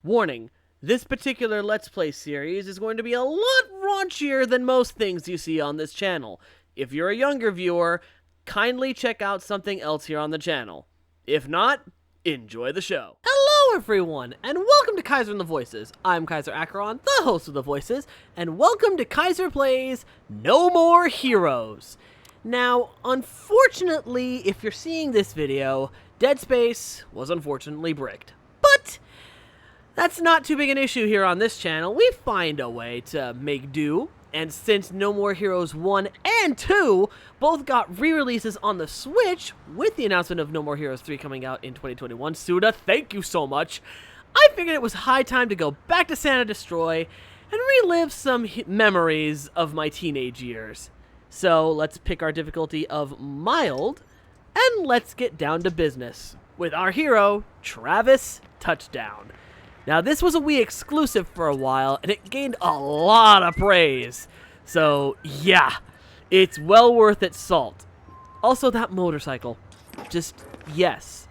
Warning, this particular Let's Play series is going to be a lot raunchier than most things you see on this channel. If you're a younger viewer, kindly check out something else here on the channel. If not, enjoy the show. Hello everyone, and welcome to Kyzer and the Voices. I'm Kyzer Acheron, the host of The Voices, and welcome to Kyzer Plays No More Heroes. Now, unfortunately, if you're seeing this video, Dead Space was unfortunately bricked. But that's not too big an issue here on this channel. We find a way to make do, and since No More Heroes 1 and 2 both got re-releases on the Switch, with the announcement of No More Heroes 3 coming out in 2021, Suda, thank you so much, I figured it was high time to go back to Santa Destroy and relive some memories of my teenage years. So let's pick our difficulty of mild, and let's get down to business with our hero, Travis Touchdown. Now, this was a Wii exclusive for a while, and it gained a lot of praise. So, yeah, it's well worth its salt. Also, that motorcycle. Just, yes.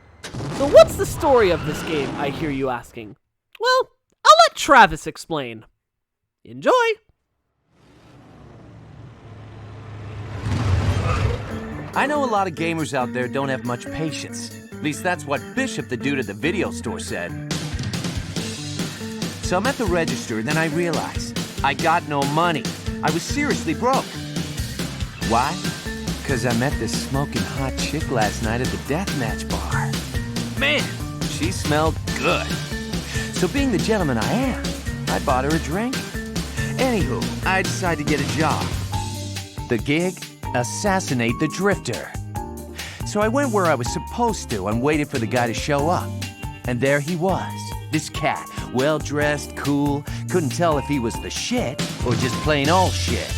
So what's the story of this game, I hear you asking? Well, I'll let Travis explain. Enjoy! I know a lot of gamers out there don't have much patience. At least that's what Bishop, the dude at the video store, said. So I'm at the register, then I realize I got no money. I was seriously broke. Why? Because I met this smoking hot chick last night at the deathmatch bar. Man, she smelled good. So being the gentleman I am, I bought her a drink. Anywho, I decided to get a job. The gig? Assassinate the drifter. So I went where I was supposed to and waited for the guy to show up. And there he was, this cat, well-dressed, cool, couldn't tell if he was the shit or just plain old shit.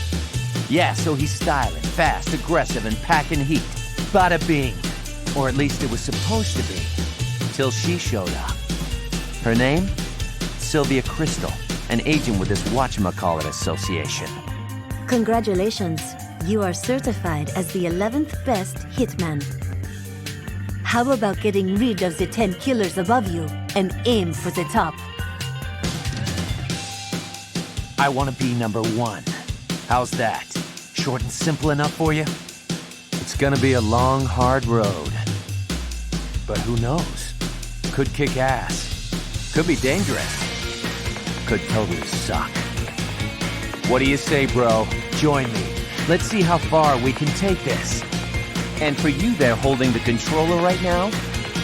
Yeah, so he's styling, fast, aggressive, and packing heat. Bada bing. Or at least it was supposed to be. Till she showed up. Her name? Sylvia Crystal, an agent with this whatchamacallit association. Congratulations. You are certified as the 11th best hitman. How about getting rid of the 10 killers above you and aim for the top? I want to be number one. How's that? Short and simple enough for you? It's gonna be a long, hard road. But who knows? Could kick ass. Could be dangerous. Could totally suck. What do you say, bro? Join me. Let's see how far we can take this. And for you there holding the controller right now,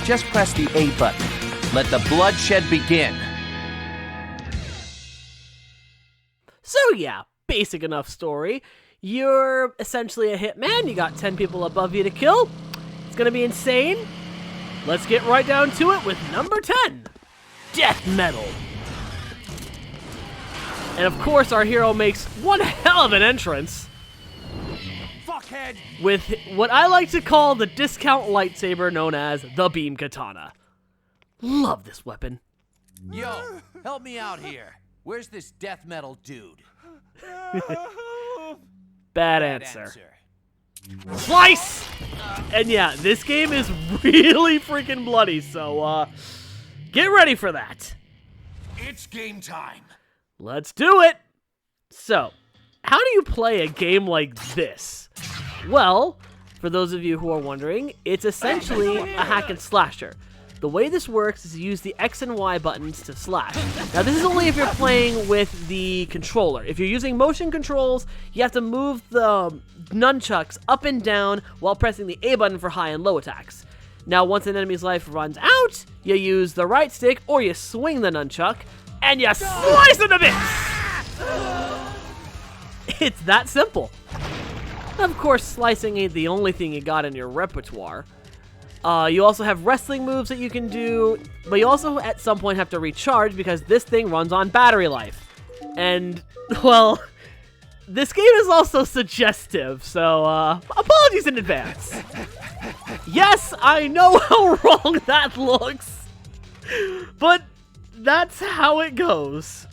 just press the A button. Let the bloodshed begin. So yeah, basic enough story. You're essentially a hitman, you got 10 people above you to kill. It's gonna be insane. Let's get right down to it with number 10, Death Metal. And of course our hero makes one hell of an entrance. Fuckhead! With what I like to call the discount lightsaber known as the Beam Katana. Love this weapon. Yo, help me out here. Where's this death metal dude? Bad answer. Slice! And yeah, this game is really freaking bloody, so get ready for that. It's game time. Let's do it! So, how do you play a game like this? Well, for those of you who are wondering, it's essentially a hack and slasher. The way this works is you use the X and Y buttons to slash. Now this is only if you're playing with the controller. If you're using motion controls, you have to move the nunchucks up and down while pressing the A button for high and low attacks. Now once an enemy's life runs out, you use the right stick or you swing the nunchuck and you slice it to bits! It's that simple. Of course, slicing ain't the only thing you got in your repertoire. You also have wrestling moves that you can do, but you also at some point have to recharge because this thing runs on battery life. And, well, this game is also suggestive, so apologies in advance. Yes, I know how wrong that looks, but that's how it goes.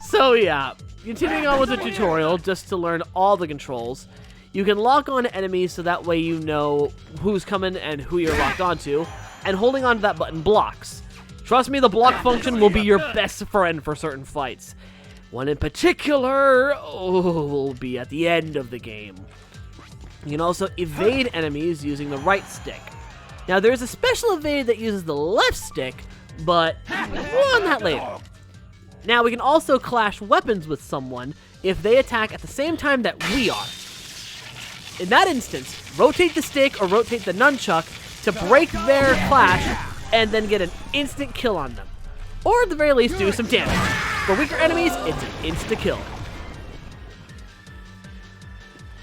So yeah, continuing on with the tutorial, just to learn all the controls. You can lock on enemies so that way you know who's coming and who you're locked onto, and holding onto that button blocks. Trust me, the block function will be your best friend for certain fights. One in particular will be at the end of the game. You can also evade enemies using the right stick. Now, there's a special evade that uses the left stick, but more on that later. Now, we can also clash weapons with someone if they attack at the same time that we are. In that instance, rotate the stick or rotate the nunchuck to break their clash and then get an instant kill on them. Or at the very least, do some damage. For weaker enemies, it's an insta-kill.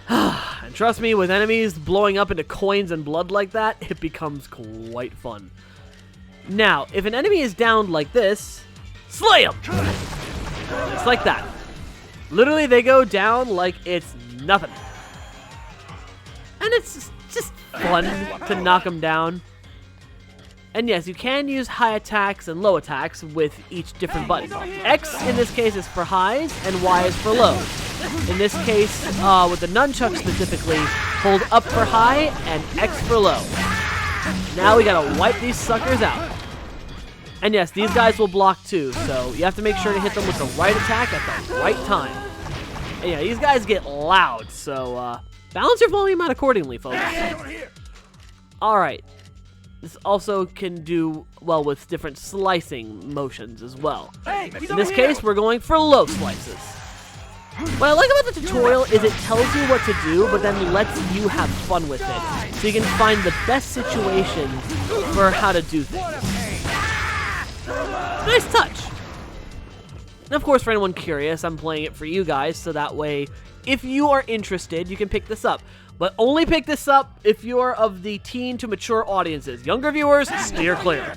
And trust me, with enemies blowing up into coins and blood like that, it becomes quite fun. Now, if an enemy is downed like this, slay them! Just like that. Literally, they go down like it's nothing. And it's just fun to knock them down. And yes, you can use high attacks and low attacks with each different button. X in this case is for highs, and Y is for lows. In this case, with the nunchuck specifically, hold up for high and X for low. Now we gotta wipe these suckers out. And yes, these guys will block too, so you have to make sure to hit them with the right attack at the right time. And yeah, these guys get loud, so balance your volume out accordingly, folks. Alright. This also can do well with different slicing motions as well. In this case, we're going for low slices. What I like about the tutorial is it tells you what to do, but then lets you have fun with it. So you can find the best situation for how to do things. Nice touch! And of course, for anyone curious, I'm playing it for you guys, so that way, if you are interested, you can pick this up. But only pick this up if you are of the teen to mature audiences. Younger viewers, steer clear.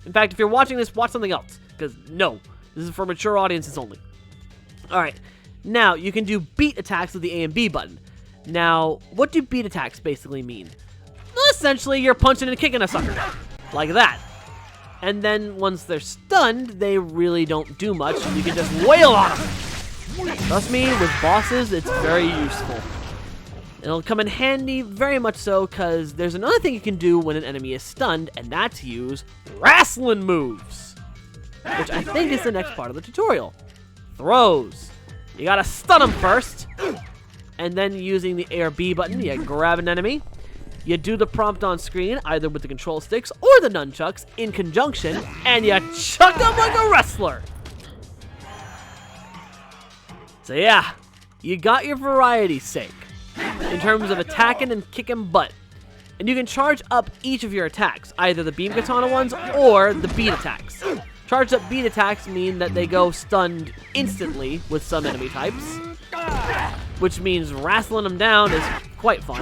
In fact, if you're watching this, watch something else. Because, no, this is for mature audiences only. Alright, now, you can do beat attacks with the A and B button. Now, what do beat attacks basically mean? Well, essentially, you're punching and kicking a sucker. Like that. And then, once they're stunned, they really don't do much. You can just wail on them. Trust me, with bosses, it's very useful. It'll come in handy, very much so, because there's another thing you can do when an enemy is stunned, and that's use wrestling moves. Which I think is the next part of the tutorial. Throws. You gotta stun them first. And then using the A or B button, you grab an enemy. You do the prompt on screen, either with the control sticks or the nunchucks, in conjunction, and you chuck them like a wrestler. So yeah, you got your variety's sake. In terms of attacking and kicking butt. And you can charge up each of your attacks, either the beam katana ones or the beat attacks. Charged up beat attacks mean that they go stunned instantly with some enemy types, which means wrestling them down is quite fun.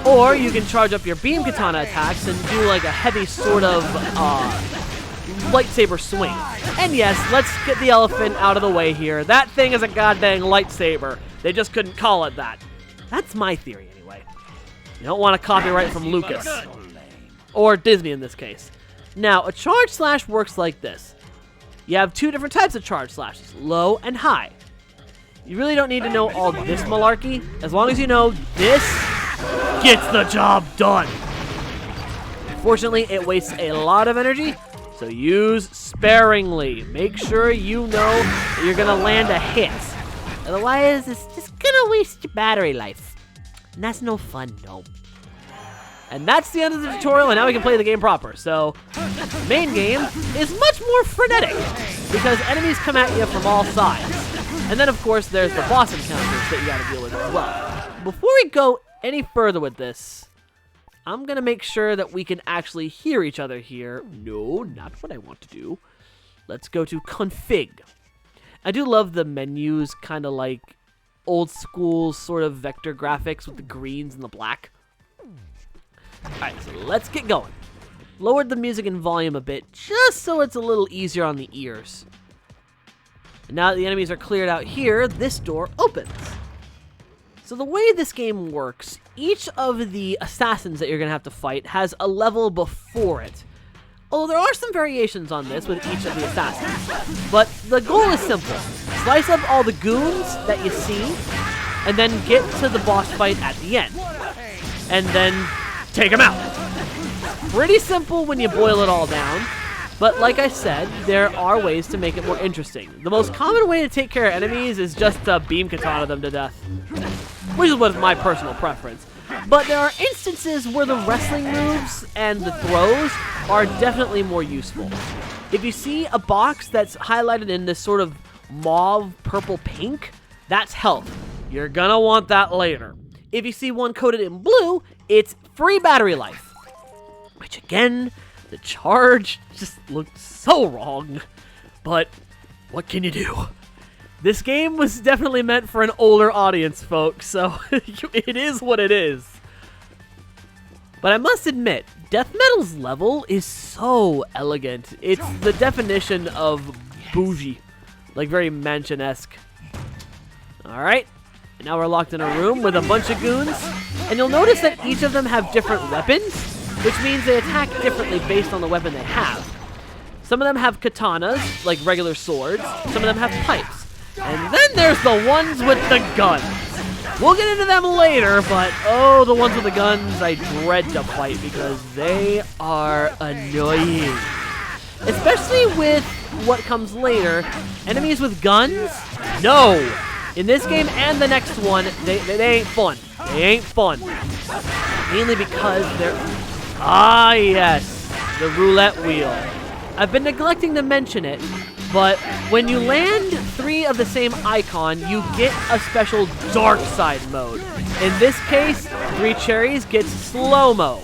Or you can charge up your beam katana attacks and do like a heavy sort of lightsaber swing. And yes, let's get the elephant out of the way here. That thing is a goddamn lightsaber. They just couldn't call it that. That's my theory, anyway. You don't want to copyright from Lucas. Or Disney, in this case. Now, a charge slash works like this. You have two different types of charge slashes, low and high. You really don't need to know all this malarkey. As long as you know this gets the job done. Unfortunately, it wastes a lot of energy, so use sparingly. Make sure you know that you're going to land a hit. Otherwise, it's just gonna waste your battery life. And that's no fun, no. And that's the end of the tutorial, and now we can play the game proper. So, the main game is much more frenetic, because enemies come at you from all sides. And then, of course, there's the boss encounters that you gotta deal with as well. Before we go any further with this, I'm gonna make sure that we can actually hear each other here. No, not what I want to do. Let's go to config. I do love the menus, kind of like old school sort of vector graphics with the greens and the black. Alright, so let's get going. Lowered the music and volume a bit, just so it's a little easier on the ears. And now that the enemies are cleared out here, this door opens. So the way this game works, each of the assassins that you're going to have to fight has a level before it. Although there are some variations on this with each of the assassins. But the goal is simple. Slice up all the goons that you see, and then get to the boss fight at the end. And then take them out. Pretty simple when you boil it all down. But like I said, there are ways to make it more interesting. The most common way to take care of enemies is just to beam katana them to death, which is what is my personal preference. But there are instances where the wrestling moves and the throws are definitely more useful. If you see a box that's highlighted in this sort of mauve, purple, pink, that's health. You're gonna want that later. If you see one coated in blue, it's free battery life. Which again, the charge just looked so wrong. But what can you do? This game was definitely meant for an older audience, folks, so it is what it is. But I must admit, Death Metal's level is so elegant. It's the definition of bougie, like very mansion-esque. Alright, now we're locked in a room with a bunch of goons, and you'll notice that each of them have different weapons, which means they attack differently based on the weapon they have. Some of them have katanas, like regular swords. Some of them have pipes. And then there's the ones with the guns. We'll get into them later, but oh, the ones with the guns I dread to fight because they are annoying. Especially with what comes later. Enemies with guns? No! In this game and the next one, they ain't fun. They ain't fun. Mainly because they're... Ah, yes. The roulette wheel. I've been neglecting to mention it, but when you land 3 of the same icon, you get a special dark side mode. In this case, 3 cherries gets slow-mo.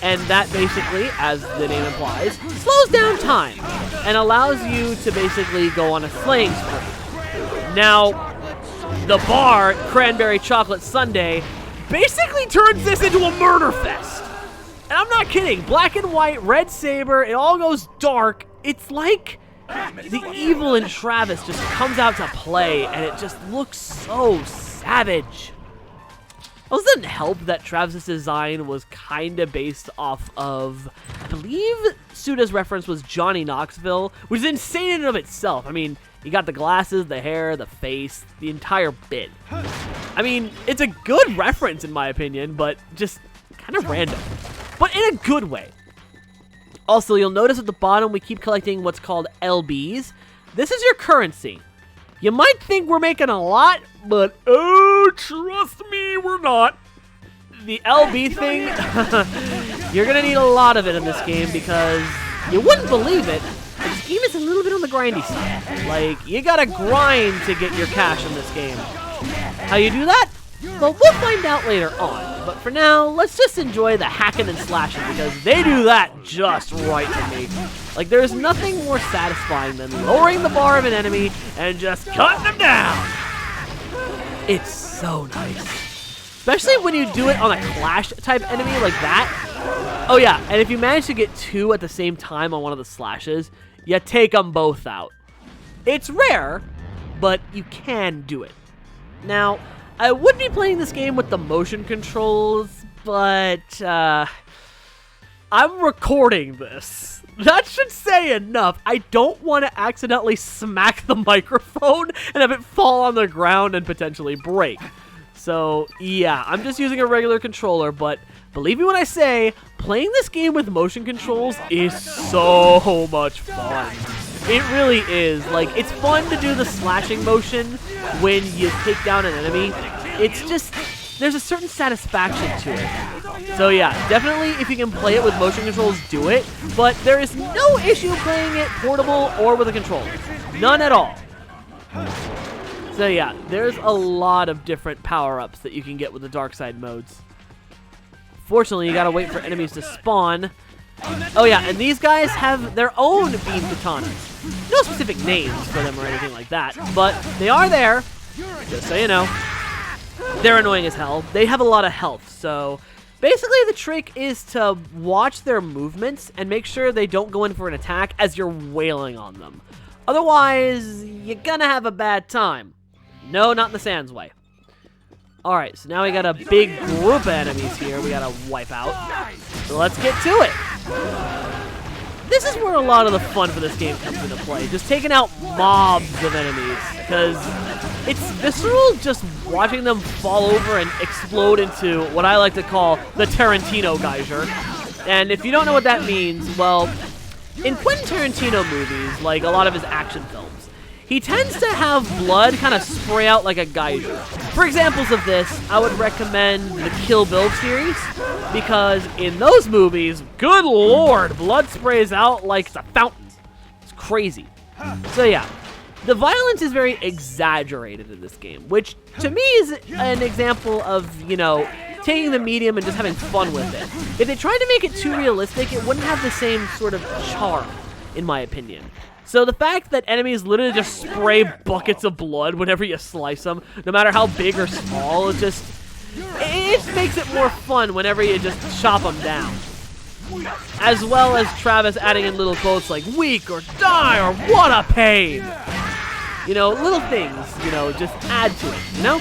And that basically, as the name implies, slows down time and allows you to basically go on a slaying spree. Now, the bar, Cranberry Chocolate Sundae, basically turns this into a murder fest. And I'm not kidding. Black and white, red saber, it all goes dark. It's like the evil in Travis just comes out to play, and it just looks so savage. Also, doesn't help that Travis's design was kind of based off of, I believe Suda's reference was Johnny Knoxville, which is insane in and of itself. I mean, you got the glasses, the hair, the face, the entire bit. I mean, it's a good reference in my opinion, but just kind of random. But in a good way. Also, you'll notice at the bottom we keep collecting what's called LBs. This is your currency. You might think we're making a lot, but oh, trust me, we're not. The LB thing, you're going to need a lot of it in this game because you wouldn't believe it. This game is a little bit on the grindy side. Like, you got to grind to get your cash in this game. How you do that? Well, we'll find out later on. But for now, let's just enjoy the hacking and slashing because they do that just right to me. Like, there's nothing more satisfying than lowering the bar of an enemy and just cutting them down. It's so nice. Especially when you do it on a clash type enemy like that. Oh yeah, and if you manage to get 2 at the same time on one of the slashes, you take them both out. It's rare, but you can do it. Now, I would be playing this game with the motion controls, but I'm recording this. That should say enough. I don't want to accidentally smack the microphone and have it fall on the ground and potentially break. So, yeah, I'm just using a regular controller, but believe me when I say, playing this game with motion controls is so much fun. It really is. Like, it's fun to do the slashing motion when you take down an enemy. It's just, there's a certain satisfaction to it. So yeah, definitely if you can play it with motion controls, do it. But there is no issue playing it portable or with a controller. None at all. So yeah, there's a lot of different power-ups that you can get with the dark side modes. Fortunately, you gotta wait for enemies to spawn. Oh yeah, and these guys have their own beam katanas. No specific names for them or anything like that, but they are there, just so you know. They're annoying as hell. They have a lot of health, so basically the trick is to watch their movements and make sure they don't go in for an attack as you're wailing on them. Otherwise, you're gonna have a bad time. No, not in the Sans way. Alright, so now we got a big group of enemies here we gotta wipe out. So let's get to it. This is where a lot of the fun for this game comes into play. Just taking out mobs of enemies. Because it's visceral just watching them fall over and explode into what I like to call the Tarantino Kyzer. And if you don't know what that means, well, in Quentin Tarantino movies, like a lot of his action films, he tends to have blood kind of spray out like a geyser. For examples of this, I would recommend the Kill Bill series, because in those movies, good lord, blood sprays out like it's a fountain. It's crazy. So yeah, the violence is very exaggerated in this game, which to me is an example of, you know, taking the medium and just having fun with it. If they tried to make it too realistic, it wouldn't have the same sort of charm, in my opinion. So the fact that enemies literally just spray buckets of blood whenever you slice them, no matter how big or small, it makes it more fun whenever you just chop them down. As well as Travis adding in little quotes like "weak" or "die" or "what a pain." You know, little things, you know, just add to it, you know?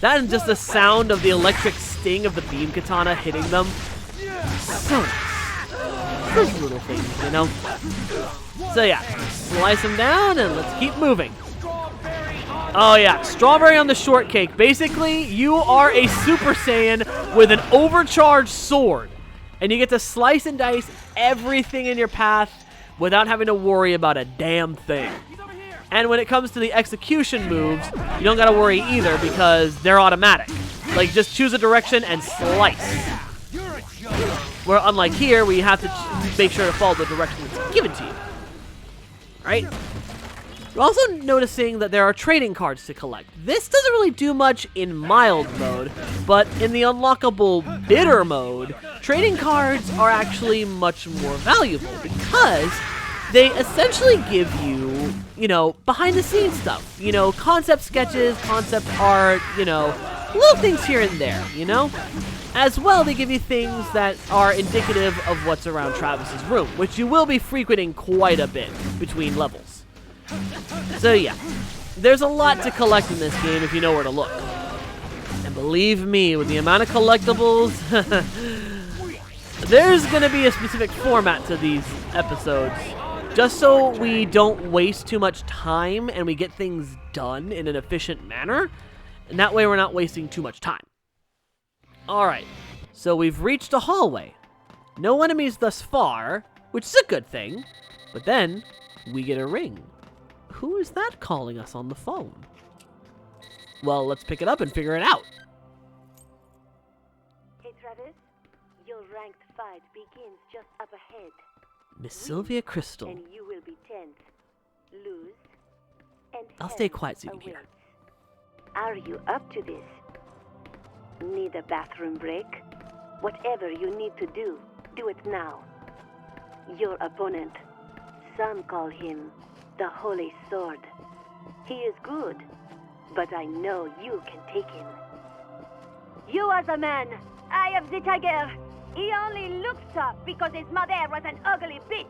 That and just the sound of the electric sting of the beam katana hitting them. So nice. Those little things, you know? So yeah, slice them down and let's keep moving. Oh yeah, strawberry on the shortcake. Basically, you are a Super Saiyan with an overcharged sword. And you get to slice and dice everything in your path without having to worry about a damn thing. And when it comes to the execution moves, you don't gotta worry either because they're automatic. Like, just choose a direction and slice. Where unlike here, where you have to make sure to follow the direction that's given to you. Right? You're also noticing that there are trading cards to collect. This doesn't really do much in mild mode, but in the unlockable bitter mode, trading cards are actually much more valuable because they essentially give you, you know, behind the scenes stuff. You know, concept sketches, concept art, you know, little things here and there, you know? As well, they give you things that are indicative of what's around Travis's room, which you will be frequenting quite a bit between levels. So yeah, there's a lot to collect in this game if you know where to look. And believe me, with the amount of collectibles, there's gonna be a specific format to these episodes, just so we don't waste too much time and we get things done in an efficient manner, and that way we're not wasting too much time. Alright, so we've reached a hallway. No enemies thus far, which is a good thing, but then we get a ring. Who is that calling us on the phone? Well, let's pick it up and figure it out. Hey, Travis, your ranked fight begins just up ahead. Miss Sylvia Crystal. And you will be 10th. Lose, and I'll stay quiet so you can hear. Are you up to this? Need a bathroom break? Whatever you need to do it now. Your opponent, some call him the Holy Sword. He is good, but I know you can take him. You are the man. I am the tiger. He only looks tough because his mother was an ugly bitch.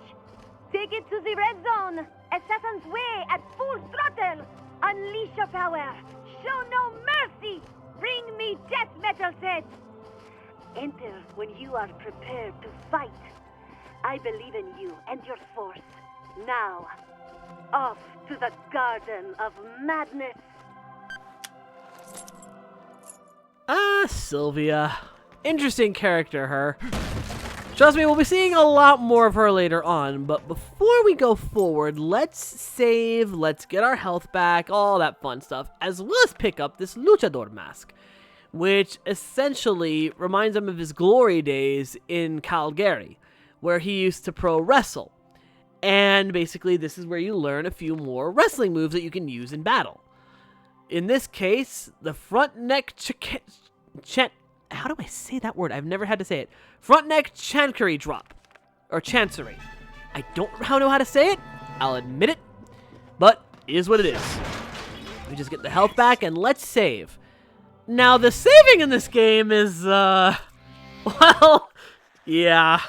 Take it to the red zone. Assassin's Way at full throttle. Unleash your power. Show no mercy. Bring me death metal sets. Enter when you are prepared to fight. I believe in you and your force. Now, off to the Garden of Madness. Sylvia. Interesting character, her. Trust me, we'll be seeing a lot more of her later on, but before we go forward, let's save, let's get our health back, all that fun stuff, as well as pick up this luchador mask, which essentially reminds him of his glory days in Calgary, where he used to pro wrestle. And basically, this is where you learn a few more wrestling moves that you can use in battle. In this case, the front neck how do I say that word? I've never had to say it. Front neck chancery drop. Or chancery. I don't know how to say it. I'll admit it. But it is what it is. We just get the health back and let's save. Now, the saving in this game is, well, yeah.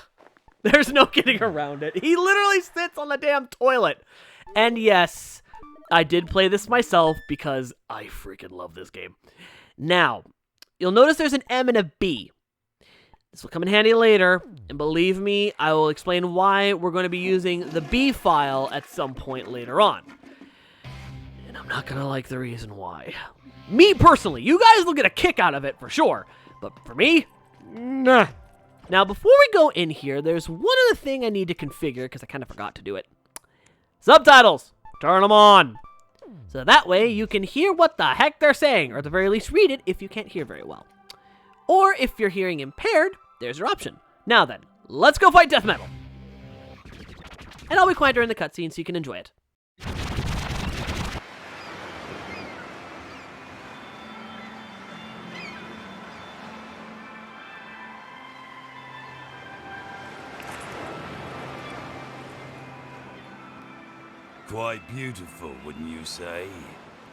There's no getting around it. He literally sits on the damn toilet. And yes, I did play this myself because I freaking love this game. Now, you'll notice there's an M and a B. This will come in handy later, and believe me, I will explain why we're going to be using the B file at some point later on. And I'm not going to like the reason why. Me personally, you guys will get a kick out of it for sure, but for me, nah. Now, before we go in here, there's one other thing I need to configure, because I kind of forgot to do it. Subtitles! Turn them on! So that way you can hear what the heck they're saying, or at the very least read it if you can't hear very well. Or if you're hearing impaired, there's your option. Now then, let's go fight death metal! And I'll be quiet during the cutscene so you can enjoy it. Quite beautiful, wouldn't you say?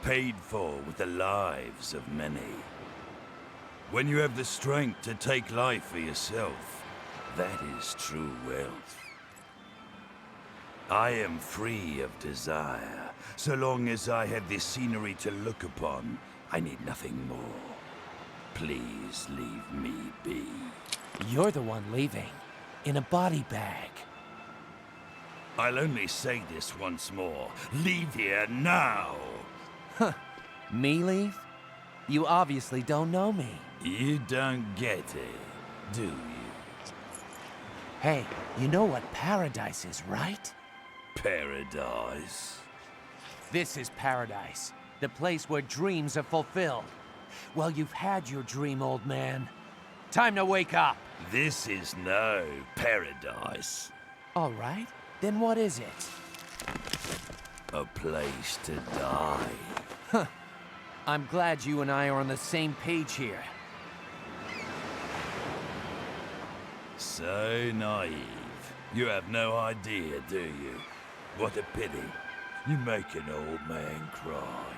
Paid for with the lives of many. When you have the strength to take life for yourself, that is true wealth. I am free of desire. So long as I have this scenery to look upon, I need nothing more. Please leave me be. You're the one leaving. In a body bag. I'll only say this once more. Leave here now! Me leave? You obviously don't know me. You don't get it, do you? Hey, you know what paradise is, right? Paradise? This is paradise. The place where dreams are fulfilled. Well, you've had your dream, old man. Time to wake up. This is no paradise. All right. Then what is it? A place to die. I'm glad you and I are on the same page here. So naive. You have no idea, do you? What a pity. You make an old man cry.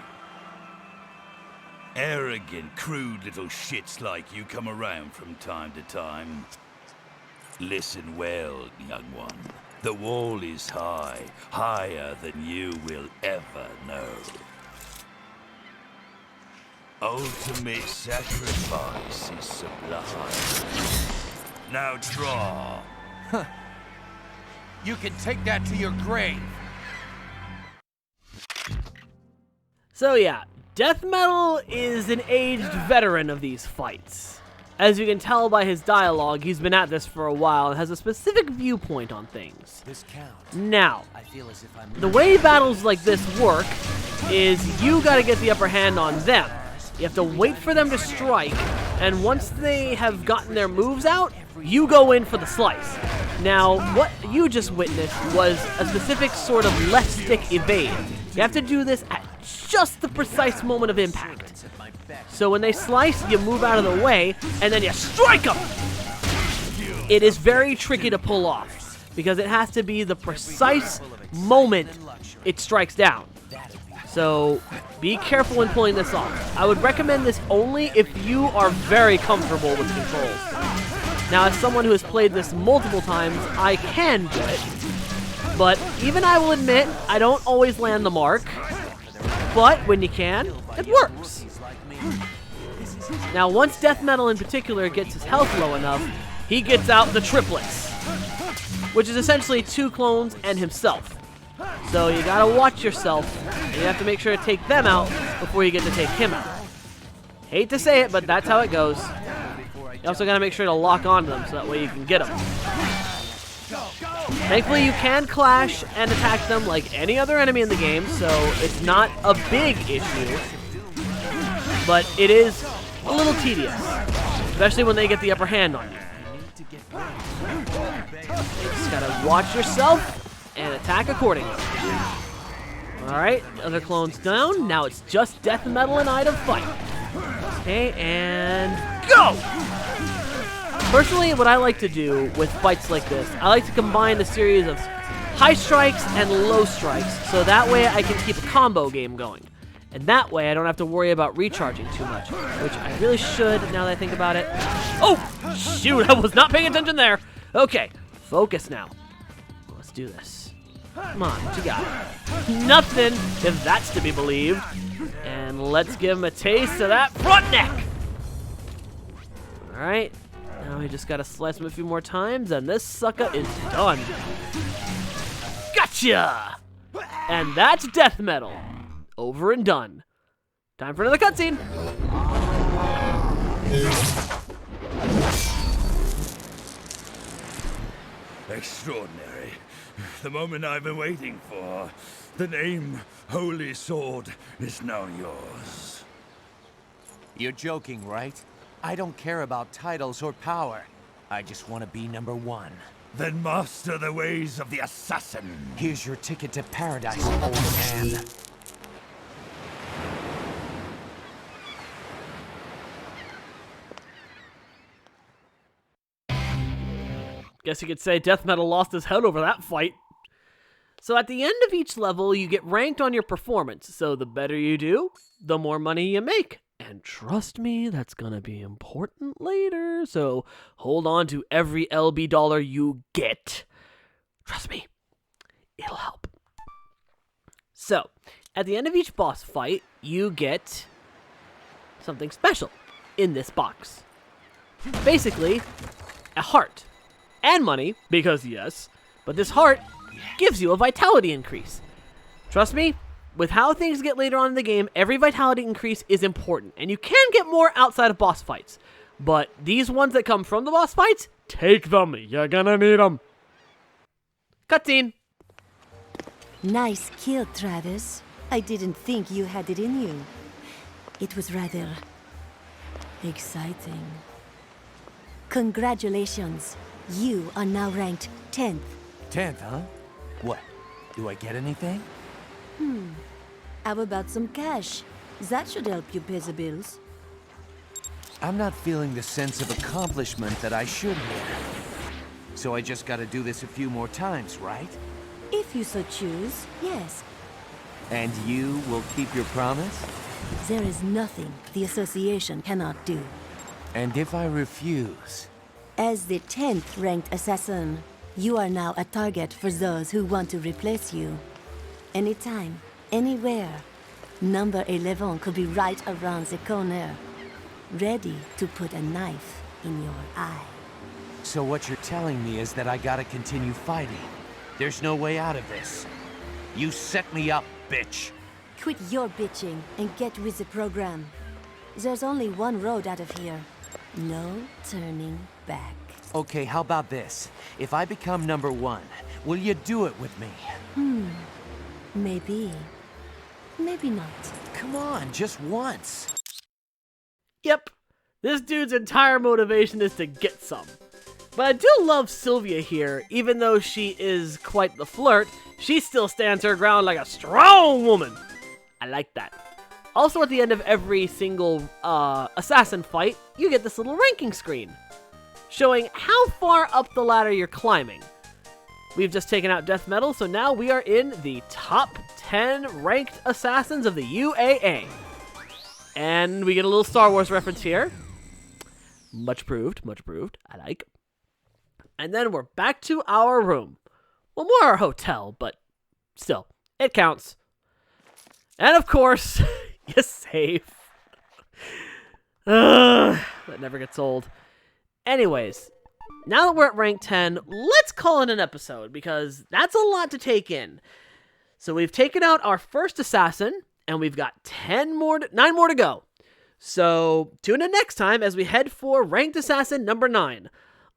Arrogant, crude little shits like you come around from time to time. Listen well, young one. The wall is high, higher than you will ever know. Ultimate sacrifice is sublime. Now draw. You can take that to your grave. So yeah, death metal is an aged veteran of these fights. As you can tell by his dialogue, he's been at this for a while and has a specific viewpoint on things. This counts. Now, I feel as if I'm the way battles like this work is you gotta get the upper hand on them. You have to wait for them to strike, and once they have gotten their moves out, you go in for the slice. Now, what you just witnessed was a specific sort of left stick evade. You have to do this at just the precise moment of impact. So when they slice, you move out of the way, and then you strike them! It is very tricky to pull off, because it has to be the precise moment it strikes down. So be careful when pulling this off. I would recommend this only if you are very comfortable with controls. Now, as someone who has played this multiple times, I can do it. But even I will admit, I don't always land the mark. But when you can, it works. Now, once Death Metal in particular gets his health low enough, he gets out the triplets, which is essentially 2 clones and himself. So you gotta watch yourself, and you have to make sure to take them out before you get to take him out. Hate to say it, but that's how it goes. You also gotta make sure to lock onto them so that way you can get them. Thankfully, you can clash and attack them like any other enemy in the game, so it's not a big issue. But it is a little tedious, especially when they get the upper hand on you. You just gotta watch yourself and attack accordingly. Alright, other clones down. Now it's just Death Metal and I to fight. Okay, and go! Personally, what I like to do with fights like this, I like to combine a series of high strikes and low strikes, so that way I can keep a combo game going. And that way I don't have to worry about recharging too much, which I really should now that I think about it. Oh, shoot, I was not paying attention there. Okay, focus now. Let's do this. Come on, what you got? Nothing, if that's to be believed. And let's give him a taste of that front neck. All right. Now we just gotta slice him a few more times, and this sucker is done. Gotcha! And that's Death Metal. Over and done. Time for another cutscene. Extraordinary. The moment I've been waiting for. The name Holy Sword is now yours. You're joking, right? I don't care about titles or power. I just want to be number one. Then master the ways of the assassin. Here's your ticket to paradise, old man. Guess you could say Death Metal lost his head over that fight. So at the end of each level, you get ranked on your performance. So the better you do, the more money you make. And trust me, that's gonna be important later. So hold on to every LB dollar you get. Trust me, it'll help. So, at the end of each boss fight, you get something special in this box. Basically, a heart. And money, because yes, but this heart gives you a vitality increase. Trust me, with how things get later on in the game, every vitality increase is important, and you can get more outside of boss fights. But these ones that come from the boss fights, take them. You're gonna need them. Cutscene. Nice kill, Travis. I didn't think you had it in you. It was rather exciting. Congratulations. You are now ranked 10th. 10th, huh? What? Do I get anything? How about some cash? That should help you pay the bills. I'm not feeling the sense of accomplishment that I should here. So I just gotta do this a few more times, right? If you so choose, yes. And you will keep your promise? There is nothing the association cannot do. And if I refuse? As the 10th ranked assassin, you are now a target for those who want to replace you. Anytime, anywhere. Number 11 could be right around the corner, ready to put a knife in your eye. So what you're telling me is that I gotta continue fighting. There's no way out of this. You set me up, bitch. Quit your bitching and get with the program. There's only one road out of here. No turning back. Okay, how about this? If I become number one, will you do it with me? Maybe. Maybe not. Come on, just once. Yep, this dude's entire motivation is to get some. But I do love Sylvia here. Even though she is quite the flirt, she still stands her ground like a strong woman. I like that. Also, at the end of every single assassin fight, you get this little ranking screen showing how far up the ladder you're climbing. We've just taken out Death Metal, so now we are in the top 10 ranked assassins of the UAA. And we get a little Star Wars reference here. Much approved, I like. And then we're back to our room. Well, more our hotel, but still, it counts. And of course, you save. That never gets old. Anyways, now that we're at rank 10, let's call it an episode, because that's a lot to take in. So we've taken out our first assassin, and we've got 9 more to go. So tune in next time as we head for ranked assassin number 9,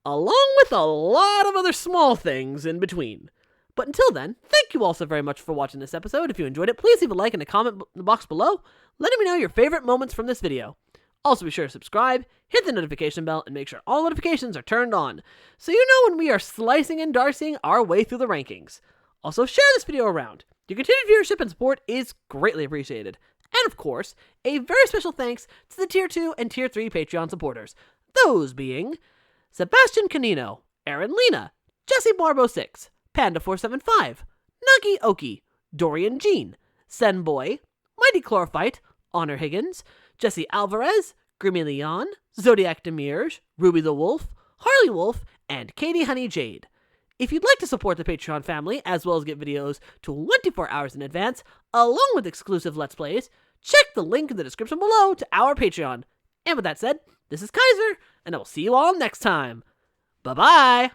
along with a lot of other small things in between. But until then, thank you all so very much for watching this episode. If you enjoyed it, please leave a like in the comment box below, letting me know your favorite moments from this video. Also, be sure to subscribe, hit the notification bell, and make sure all notifications are turned on, so you know when we are slicing and dicing our way through the rankings. Also, share this video around. Your continued viewership and support is greatly appreciated. And of course, a very special thanks to the Tier 2 and Tier 3 Patreon supporters. Those being Sebastian Canino, Aaron Lena, Jesse Barbo 6, Panda475, Nagi Oki, Dorian Jean, Senboy, Mighty Chlorophyte, Honor Higgins, Jesse Alvarez, Grimmy Leon, Zodiac Demirge, Ruby the Wolf, Harley Wolf, and Katie Honey Jade. If you'd like to support the Patreon family, as well as get videos 24 hours in advance, along with exclusive Let's Plays, check the link in the description below to our Patreon. And with that said, this is Kyzer, and I will see you all next time. Bye-bye!